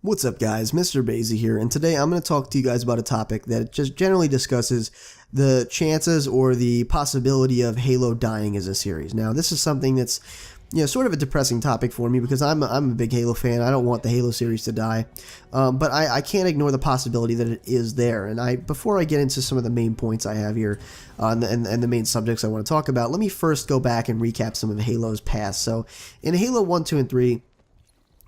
What's up guys, Mr. Basie here, and today I'm going to talk to you guys about a topic that just generally discusses the chances or the possibility of Halo dying as a series. Now this is something that's sort of a depressing topic for me because I'm a big Halo fan. I don't want the Halo series to die, but I can't ignore the possibility that it is there. And before I get into some of the main points I have here and the main subjects I want to talk about, let me first go back and recap some of Halo's past. So in Halo 1, 2, and 3,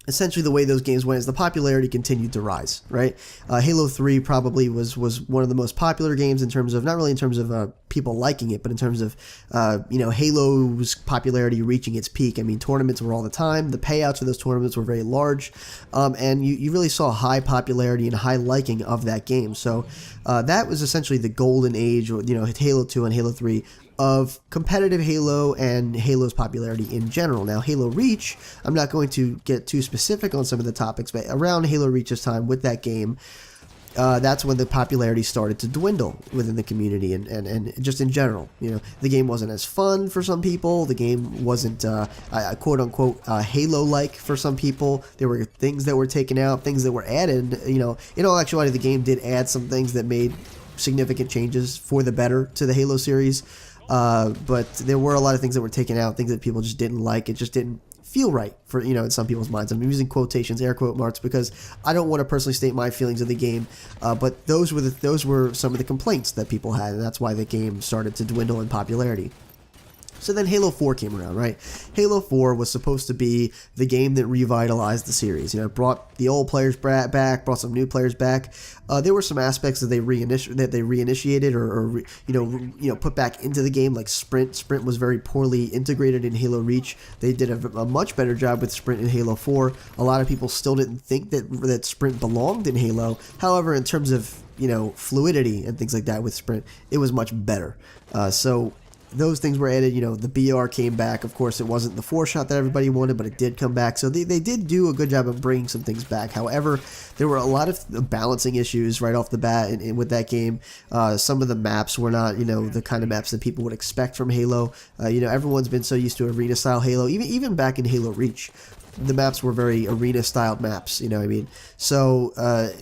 essentially the way those games went is the popularity continued to rise, right? Halo 3 probably was one of the most popular games in terms of, not really in terms of people liking it, but in terms of, Halo's popularity reaching its peak. I mean, tournaments were all the time. The payouts for those tournaments were very large, and you really saw high popularity and high liking of that game. So that was essentially the golden age, or, Halo 2 and Halo 3 of competitive Halo and Halo's popularity in general. Now, Halo Reach, I'm not going to get too specific on some of the topics, but around Halo Reach's time with that game, that's when the popularity started to dwindle within the community and just in general. The game wasn't as fun for some people. The game wasn't quote-unquote Halo-like for some people. There were things that were taken out, things that were added. In all actuality, the game did add some things that made significant changes for the better to the Halo series. But there were a lot of things that were taken out, things that people just didn't like. It just didn't feel right for, in some people's minds. I'm using quotations, air quote marks, because I don't want to personally state my feelings of the game. But those were some of the complaints that people had, and that's why the game started to dwindle in popularity. So then Halo 4 came around, right? Halo 4 was supposed to be the game that revitalized the series. It brought the old players back, brought some new players back. There were some aspects that they reinitiated or put back into the game, like Sprint. Sprint was very poorly integrated in Halo Reach. They did a much better job with Sprint in Halo 4. A lot of people still didn't think that Sprint belonged in Halo. However, in terms of fluidity and things like that with Sprint, it was much better. So those things were added. The BR came back. Of course, it wasn't the 4-shot that everybody wanted, but it did come back. So they did do a good job of bringing some things back. However, there were a lot of balancing issues right off the bat with that game. Some of the maps were not, the kind of maps that people would expect from Halo. Everyone's been so used to arena-style Halo. Even back in Halo Reach, the maps were very arena-styled maps, So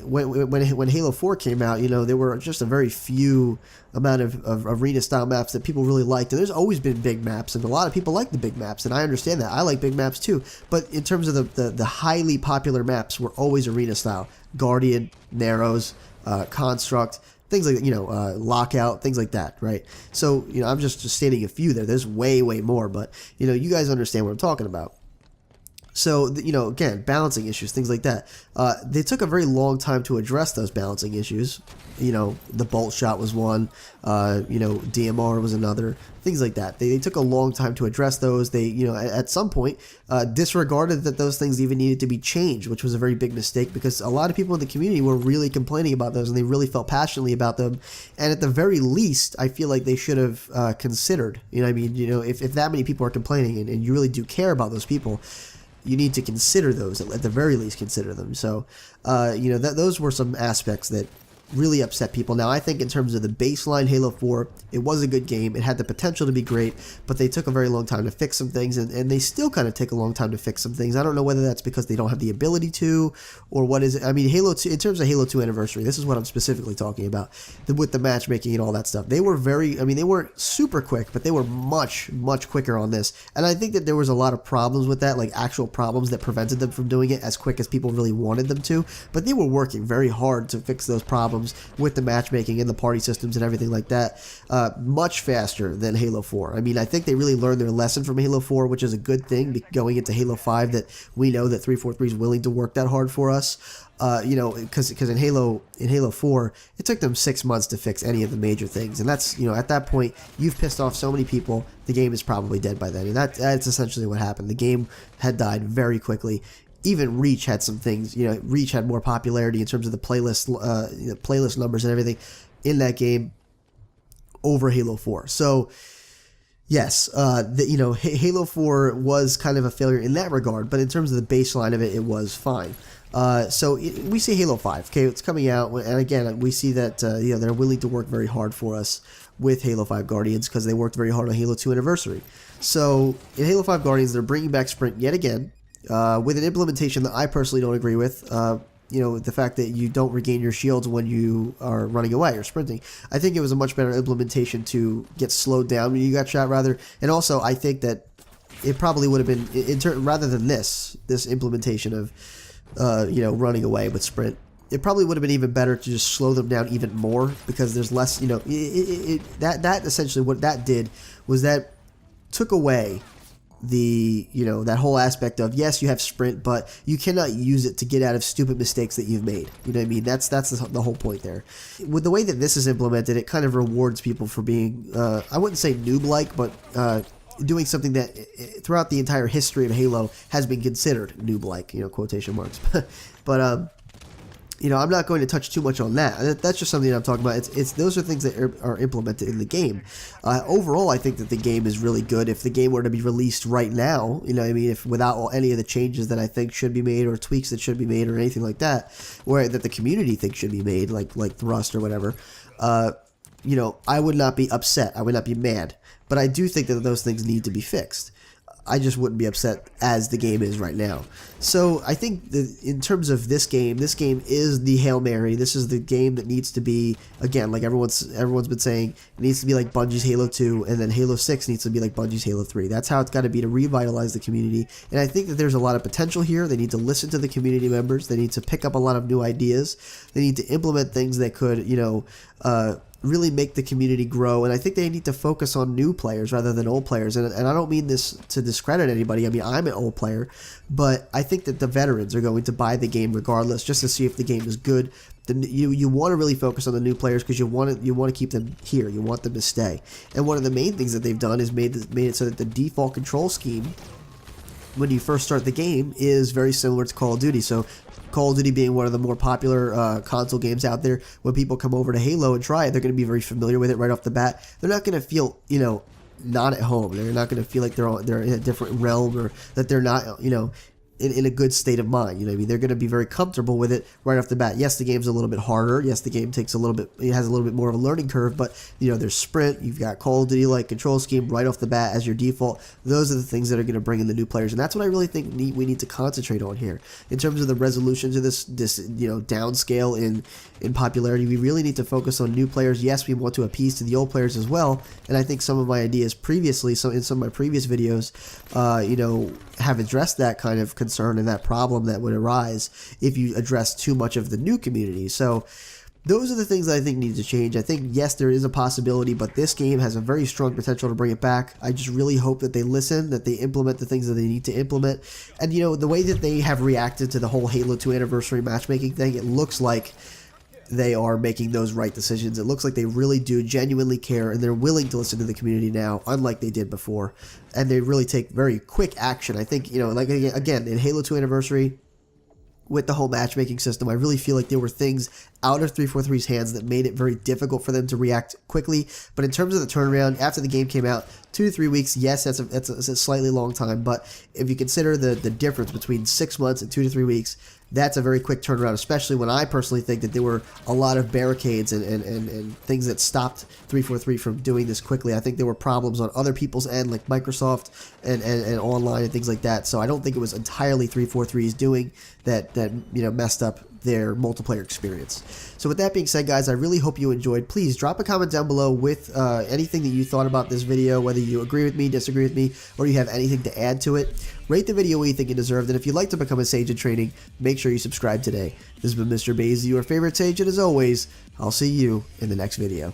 when Halo 4 came out, there were just a very few amount of arena-style maps that people really liked. And there's always been big maps, and a lot of people like the big maps, and I understand that. I like big maps too. But in terms of the highly popular maps were always arena-style. Guardian, Narrows, Construct, things like Lockout, things like that, right? So, I'm just stating a few there. There's way more, but, you guys understand what I'm talking about. So, again, balancing issues, things like that. They took a very long time to address those balancing issues. The bolt shot was one, DMR was another, things like that. They took a long time to address those. They, at some point, disregarded that those things even needed to be changed, which was a very big mistake because a lot of people in the community were really complaining about those and they really felt passionately about them. And at the very least, I feel like they should have considered, if that many people are complaining and you really do care about those people, you need to consider those, at the very least consider them. So, those were some aspects that really upset people. Now, I think in terms of the baseline Halo 4, it was a good game. It had the potential to be great, but they took a very long time to fix some things, and they still kind of take a long time to fix some things. I don't know whether that's because they don't have the ability to, or what is it. I mean, Halo 2, in terms of Halo 2 Anniversary, this is what I'm specifically talking about, with the matchmaking and all that stuff. They were they weren't super quick, but they were much quicker on this, and I think that there was a lot of problems with that, like actual problems that prevented them from doing it as quick as people really wanted them to, but they were working very hard to fix those problems with the matchmaking and the party systems and everything like that, much faster than Halo 4. I mean, I think they really learned their lesson from Halo 4, which is a good thing going into Halo 5, that we know that 343 is willing to work that hard for us. Because in Halo 4, it took them 6 months to fix any of the major things, and that's, at that point, you've pissed off so many people, the game is probably dead by then, and that's essentially what happened. The game had died very quickly. Even Reach had some things, Reach had more popularity in terms of the playlist numbers and everything in that game over Halo 4. So, yes, Halo 4 was kind of a failure in that regard, but in terms of the baseline of it, it was fine. So we see Halo 5, okay, it's coming out, and again, we see that, they're willing to work very hard for us with Halo 5 Guardians because they worked very hard on Halo 2 Anniversary. So, in Halo 5 Guardians, they're bringing back Sprint yet again, with an implementation that I personally don't agree with. the fact that you don't regain your shields when you are running away or sprinting. I think it was a much better implementation to get slowed down when you got shot, rather. And also, I think that it probably would have been, rather than this implementation of, running away with sprint, it probably would have been even better to just slow them down even more, because there's less, that essentially what that did was that took away that whole aspect of, yes, you have sprint, but you cannot use it to get out of stupid mistakes that you've made. You know what I mean? That's the whole point there. With the way that this is implemented, it kind of rewards people for being, I wouldn't say noob-like, but doing something that throughout the entire history of Halo has been considered noob-like, quotation marks. But I'm not going to touch too much on that. That's just something that I'm talking about. Those are things that are implemented in the game. Overall, I think that the game is really good. If the game were to be released right now, if without any of the changes that I think should be made, or tweaks that should be made, or anything like that, or that the community thinks should be made, like Thrust or whatever, I would not be upset. I would not be mad. But I do think that those things need to be fixed. I just wouldn't be upset as the game is right now. So I think that in terms of this game is the Hail Mary. This is the game that needs to be, again, like everyone's been saying, it needs to be like Bungie's Halo 2, and then Halo 6 needs to be like Bungie's Halo 3. That's how it's got to be to revitalize the community. And I think that there's a lot of potential here. They need to listen to the community members. They need to pick up a lot of new ideas. They need to implement things that could, really make the community grow, and I think they need to focus on new players rather than old players. And I don't mean this to discredit anybody. I mean, I'm an old player, but I think that the veterans are going to buy the game regardless, just to see if the game is good. You want to really focus on the new players, because you want to keep them here. You want them to stay. And one of the main things that they've done is made it so that the default control scheme when you first start the game is very similar to Call of Duty. So Call of Duty being one of the more popular console games out there, when people come over to Halo and try it, they're going to be very familiar with it right off the bat. They're not going to feel, not at home. They're not going to feel like they're in a different realm, or that they're not, in a good state of mind. You know what I mean? They're going to be very comfortable with it right off the bat. Yes, the game's a little bit harder. Yes, the game has a little bit more of a learning curve, but there's sprint, you've got Call of Duty like control scheme right off the bat as your default. Those are the things that are going to bring in the new players, and that's what I really think we need to concentrate on here. In terms of the resolution to this downscale in popularity, we really need to focus on new players. Yes, we want to appease to the old players as well, and I think some of my ideas previously, in some of my previous videos, have addressed that kind of concern and that problem that would arise if you address too much of the new community. So those are the things that I think need to change. I think, yes, there is a possibility, but this game has a very strong potential to bring it back. I just really hope that they listen, that they implement the things that they need to implement. And, the way that they have reacted to the whole Halo 2 anniversary matchmaking thing, it looks like they are making those right decisions. It looks like they really do genuinely care, and they're willing to listen to the community now, unlike they did before. And they really take very quick action. I think, like again, in Halo 2 Anniversary, with the whole matchmaking system, I really feel like there were things out of 343's hands that made it very difficult for them to react quickly. But in terms of the turnaround, after the game came out, 2 to 3 weeks, yes, that's a slightly long time. But if you consider the difference between 6 months and 2 to 3 weeks, that's a very quick turnaround, especially when I personally think that there were a lot of barricades and things that stopped 343 from doing this quickly. I think there were problems on other people's end, like Microsoft and online and things like that. So I don't think it was entirely 343's doing that messed up their multiplayer experience. So with that being said, guys, I really hope you enjoyed. Please drop a comment down below with anything that you thought about this video, whether you agree with me, disagree with me, or you have anything to add to it. Rate the video what you think it deserved, and if you'd like to become a Sage in Training, make sure you subscribe today. This has been Mr. Basie, your favorite Sage, and as always, I'll see you in the next video.